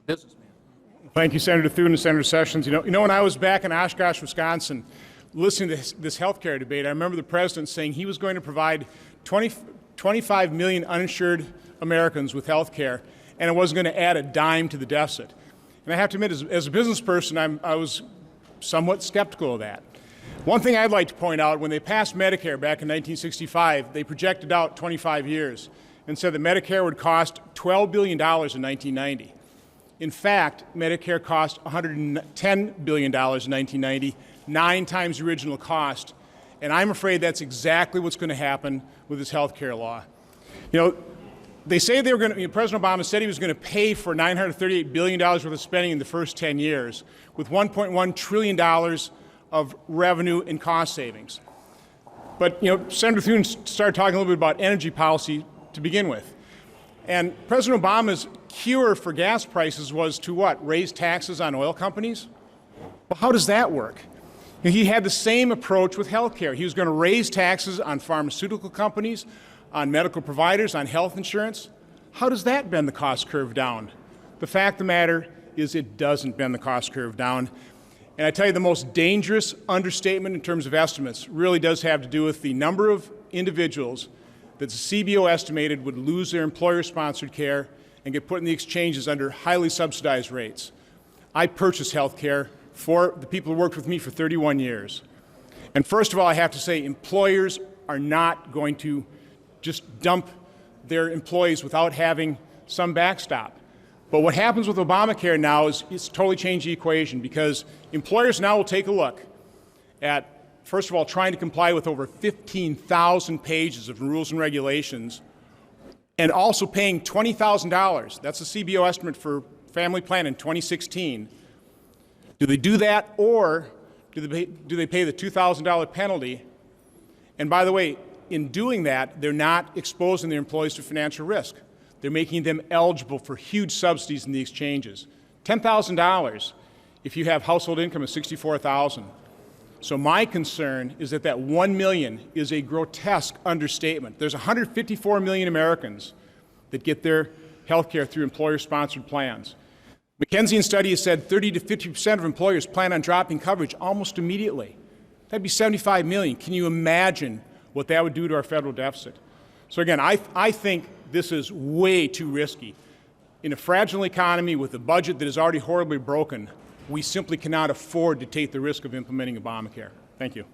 a businessman. Thank you, Senator Thune and Senator Sessions. You know, when I was back in Oshkosh, Wisconsin, listening to this health care debate, I remember the president saying he was going to provide 25 million uninsured Americans with health care, and it wasn't going to add a dime to the deficit. And I have to admit, as a business person, I was somewhat skeptical of that. One thing I'd like to point out, when they passed Medicare back in 1965, they projected out 25 years and said that Medicare would cost $12 billion in 1990. In fact, Medicare cost $110 billion in 1990, 9 times the original cost. And I'm afraid that's exactly what's going to happen with this health care law. You know, they say they were going to, President Obama said he was going to pay for $938 billion worth of spending in the first 10 years with $1.1 trillion of revenue and cost savings. But, you know, Senator Thune started talking a little bit about energy policy to begin with. And President Obama's cure for gas prices was to what? Raise taxes on oil companies? Well, how does that work? He had the same approach with health care. He was going to raise taxes on pharmaceutical companies, on medical providers, on health insurance. How does that bend the cost curve down? The fact of the matter is it doesn't bend the cost curve down. And I tell you, the most dangerous understatement in terms of estimates really does have to do with the number of individuals that the CBO estimated would lose their employer-sponsored care and get put in the exchanges under highly subsidized rates. I purchased health care for the people who worked with me for 31 years. And first of all, I have to say, employers are not going to just dump their employees without having some backstop. But what happens with Obamacare now is it's totally changed the equation, because employers now will take a look at, first of all, trying to comply with over 15,000 pages of rules and regulations, and also paying $20,000. That's the CBO estimate for family plan in 2016. Do they do that, or do they pay the $2,000 penalty? And by the way, in doing that, they're not exposing their employees to financial risk. They're making them eligible for huge subsidies in the exchanges. $10,000 if you have household income of $64,000. So my concern is that $1 million is a grotesque understatement. There's 154 million Americans that get their health care through employer-sponsored plans. McKinsey study has said 30 to 50% of employers plan on dropping coverage almost immediately. That'd be 75 million. Can you imagine what that would do to our federal deficit? So again, I think this is way too risky. In a fragile economy with a budget that is already horribly broken, we simply cannot afford to take the risk of implementing Obamacare. Thank you.